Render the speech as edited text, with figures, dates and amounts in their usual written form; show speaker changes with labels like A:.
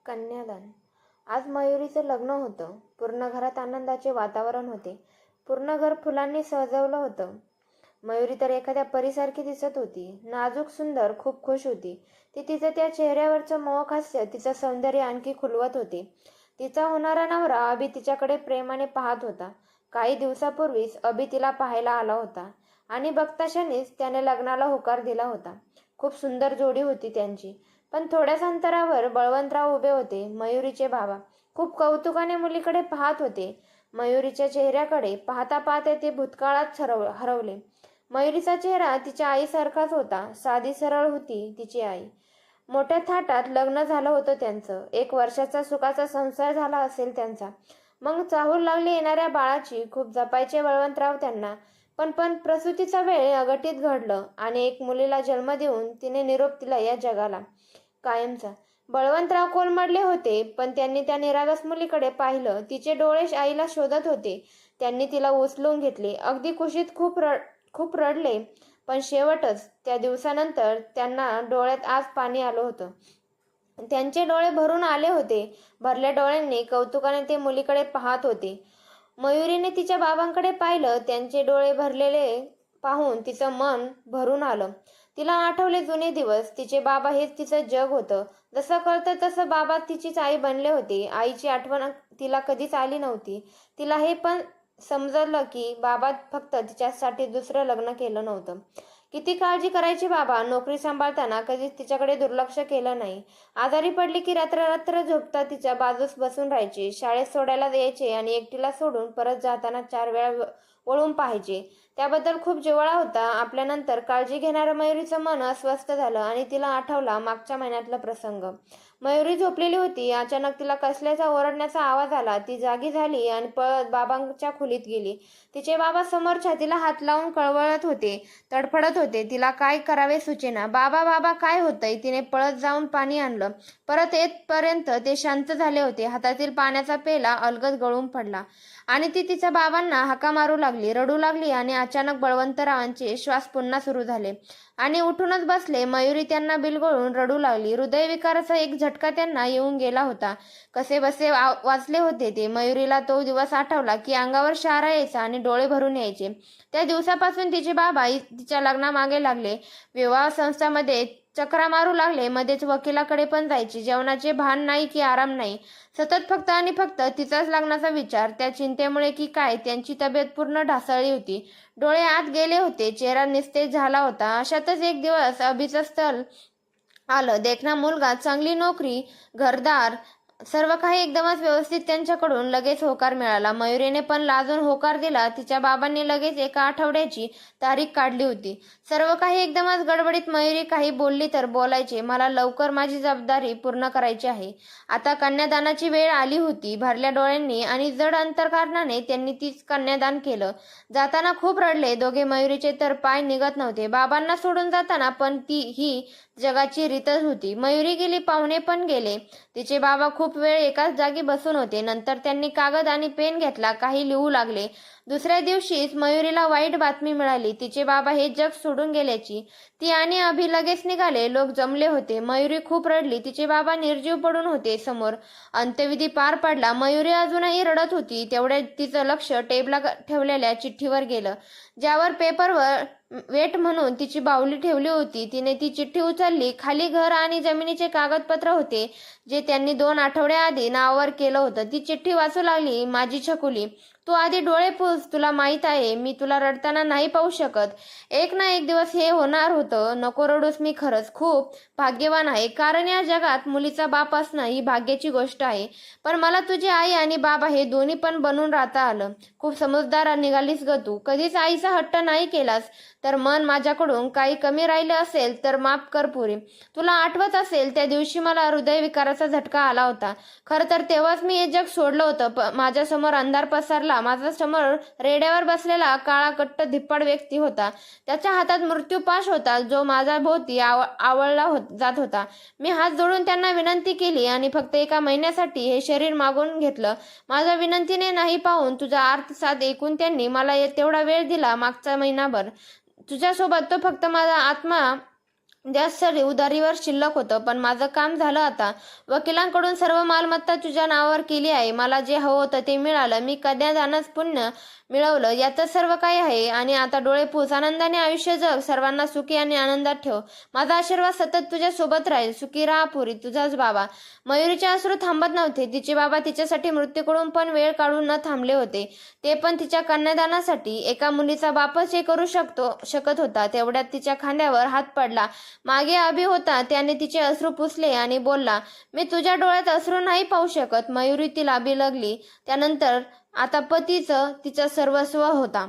A: कन्यादान. आज मयुरीचं लग्न होतं. पूर्ण घरात आनंदाचे वातावरण होते. पूर्ण घर फुलांनी सजवलं होतं. मयुरी तर एखाद्या परीसारखी दिसत होती. नाजूक, सुंदर, खूप खुश होती. तिचं त्या चेहऱ्यावरचं मोहक हास्य तिचं सौंदर्य आणखी खुलवत होते. तिचा होणारा नवरा अभि तिच्याकडे प्रेमाने पाहत होता. काही दिवसापूर्वीच अभि तिला पाहायला आला होता आणि बघताक्षणीच त्याने लग्नाला होकार दिला होता. खूप सुंदर जोडी होती त्यांची. पण थोड्याच अंतरावर बळवंतराव उभे होते, मयुरीचे बाबा. खूप कौतुकाने मुलीकडे पाहत होते. मयुरीच्या चेहऱ्याकडे पाहता पाहता ते भूतकाळात हरवले. मयुरीचा चेहरा तिच्या आईसारखाच होता. साधी सरळ होती तिची आई. मोठ्या थाटात लग्न झालं होतं त्यांचं. 1 वर्षाचा सुखाचा संसार झाला असेल त्यांचा. मग चाहूल लागली येणाऱ्या बाळाची. खूप जपायचे बळवंतराव त्यांना. पण प्रसूतीचा वेळ अघटित घडलं आणि एक मुलीला जन्म देऊन तिने निरोप दिला या जगाला कायमचा. बळवंतराव कोलमडले होते, पण त्यांनी त्या निरागस मुलीकडे पाहिलं. तिचे डोळे आईला शोधत होते. त्यांनी तिला उचलून घेतले. अगदी कुशीत खूप रडले. पण शेवटच त्या दिवसानंतर त्यांना डोळ्यात आज पाणी आलं होतं. त्यांचे डोळे भरून आले होते. भरल्या डोळ्यांनी कौतुकाने ते मुलीकडे पाहत होते. मयुरीने तिच्या बाबांकडे पाहिलं. त्यांचे डोळे भरलेले पाहून तिचं मन भरून आलं. तिला आठवले जुने दिवस. तिचे बाबा हेच तिचं जग होतं. जसं कळतं तसं बाबा तिचीच आई बनले होते. आईची आठवण तिला कधीच आली नव्हती. तिला हे पण समजलं की बाबा फक्त तिच्यासाठी दुसरं लग्न केलं नव्हतं. किती काळजी करायची बाबा. नोकरी सांभाळताना कधीच तिच्याकडे दुर्लक्ष केलं नाही. आजारी पडली की रात्र झोपता तिच्या बाजूस बसून राहायचे. शाळेत सोडायला यायचे आणि एकटीला सोडून परत जाताना 4 वेळा वळून पाहायचे. त्याबद्दल खूप जिव्हाळा होता. आपल्यानंतर काळजी घेणारं मयुरीचं मन अस्वस्थ झालं आणि तिला आठवला मागच्या महिन्यातला प्रसंग. मयुरी झोपलेली होती. अचानक तिला कसल्याचा ओरडण्याचा आवाज आला. ती जागी झाली आणि पळत बाबांच्या खोलीत गेली. तिचे बाबा समोर छातीला हात लावून कळवळत होते, तडफडत होते. तिला काय करावे सुचेना. बाबा बाबा काय होतंय. तिने पळत जाऊन पाणी आणलं. परत येतपर्यंत ते शांत झाले होते. हातातील पाण्याचा पेला अलगद गळून पडला आणि ती तिच्या बाबांना हाका मारू लागली, रडू लागली आणि अचानक बळवंतरावांचे श्वास पुन्हा सुरू झाले आणि उठूनच बसले. मयुरी त्यांना बिलगळून रडू लागली. हृदयविकाराचा एक झटका त्यांना येऊन गेला होता. कसेबसे वाचले होते ते. मयुरीला तो दिवस आठवला की अंगावर शहारा यायचा आणि डोळे भरून यायचे. त्या दिवसापासून तिचे बाबा तिच्या लग्नामागे लागले. विवाह संस्थांमध्ये चक्रा मारू लागले. मध्येच वकिलाकडे पण जायचे. जेवणाचे भान नाही की आराम नाही. सतत फक्त आणि फक्त तिचाच लग्नाचा विचार. त्या चिंतेमुळे की काय त्यांची तब्येत पूर्ण ढासळली होती. डोळे आत गेले होते. चेहरा निस्तेज झाला होता. अशातच एक दिवस अभिचं स्थळ आलं. देखणा मुलगा, चांगली नोकरी, घरदार, सर्व काही एकदमच व्यवस्थित. त्यांच्याकडून लगेच होकार मिळाला. मयुरीने पण लाजून होकार दिला. तिच्या बाबांनी लगेच 1 आठवड्याची तारीख काढली होती. सर्व काही एकदमच गडबडीत. मयुरी काही बोलली तर बोलायचे, मला लवकर माझी जबाबदारी पूर्ण करायची आहे. आता कन्यादानाची वेळ आली होती. भरल्या डोळ्यांनी आणि जड अंतःकरणाने त्यांनी तीच कन्यादान केलं. जाताना खूप रडले दोघे. मयुरीचे तर पाय निघत नव्हते बाबांना सोडून जाताना, पण ही जगाची रीतच होती. मयुरी गेली, पाहुणे पण गेले. तिचे बाबा खूप वेळ एकाच जागी बसून होते. नंतर त्यांनी कागद आणि पेन घेतला. काही लिहू लागले. दुसऱ्या दिवशीच मयुरीला वाईट बातमी मिळाली. तिचे बाबा हे जग सोडून गेल्याची. ती आणि अभि लगेच निघाले. लोक जमले होते. मयुरी खूप रडली. तिचे बाबा निर्जीव पडून होते समोर. अंत्यविधी पार पडला. मयुरी अजूनही रडत होती. तेवढ्यात तिचं लक्ष टेबला ठेवलेल्या चिठ्ठीवर गेलं, ज्यावर पेपरवर वेट म्हणून तिची बाहुली ठेवली होती. तिने ती चिठ्ठी उचलली. खाली घर आणि जमिनीचे कागदपत्र होते, जे त्यांनी 2 आठवड्याआधी नावावर केलं होतं. ती चिठ्ठी वाचू लागली. माझी छकुली, तू आधी डोळे पुस. तुला माहित आहे मी तुला रडताना नाही पाहू शकत. एक ना एक दिवस हे होणार होतं. नको रडूस. मी खरंच खूप भाग्यवान आहे, कारण या जगात मुलीचा बाप असणं ही भाग्याची गोष्ट आहे. पण मला तुझी आई आणि बाबा हे दोन्ही पण बनून राहता आलं. खूप समजदार निघालीस ग तू. कधीच आईचा हट्ट नाही केलास. तर मन माझ्याकडून काही कमी राहिलं असेल तर माफ कर पुरी. तुला आठवत असेल त्या दिवशी मला हृदयविकाराचा झटका आला होता. खरं तर तेव्हाच मी हे जग सोडलं होतं. माझ्यासमोर अंधार पसरला. माझ्या समोर रेड्यावर बसलेला काळा कट्ट धिप्पाड व्यक्ती होता. त्याच्या हातात मृत्यूपाश होता, जो माझ्या भोवती आवळला जात होता. मी हात जोडून त्यांना विनंती केली आणि फक्त 1 महिन्यासाठी हे शरीर मागून घेतलं. माझ्या विनंतीने नाही पाहून तुझा आर्तसाद ऐकून त्यांनी मला तेवढा वेळ दिला. मागचा महिनाभर तुझ्यासोबत तो फक्त माझा आत्मा जास्त उधारीवर शिल्लक होतं, पण माझं काम झालं आता. वकिलांकडून सर्व मालमत्ता तुझ्या नावावर केली आहे. मला जे हवं होतं ते मिळालं. मी कन्यादानाच पुण्य मिळवलं. यातच सर्व काही आहे. आणि आता डोळे पुस, आनंदाने आयुष्य जग, सर्वांना सुखी आणि आनंदात ठेव. माझा आशीर्वाद सतत तुझ्या सोबत राहील. सुखी राहा पुरी, तुझाच बाबा. मयुरीचे अश्रू थांबत नव्हते. तिचे बाबा तिच्यासाठी मृत्यूकडून पण वेळ काढून न थांबले होते. ते पण तिच्या कन्यादानासाठी. एका मुलीचा बापच हे करू शकत होता. तेवढ्यात तिच्या खांद्यावर हात पडला. मागे अभि होता. त्याने तिचे अश्रू पुसले आणि बोलला, मी तुझ्या डोळ्यात अश्रू नाही पाहू शकत. मयुरी तिला बिलगली. त्यानंतर आता पतीच तिचं सर्वस्व होता.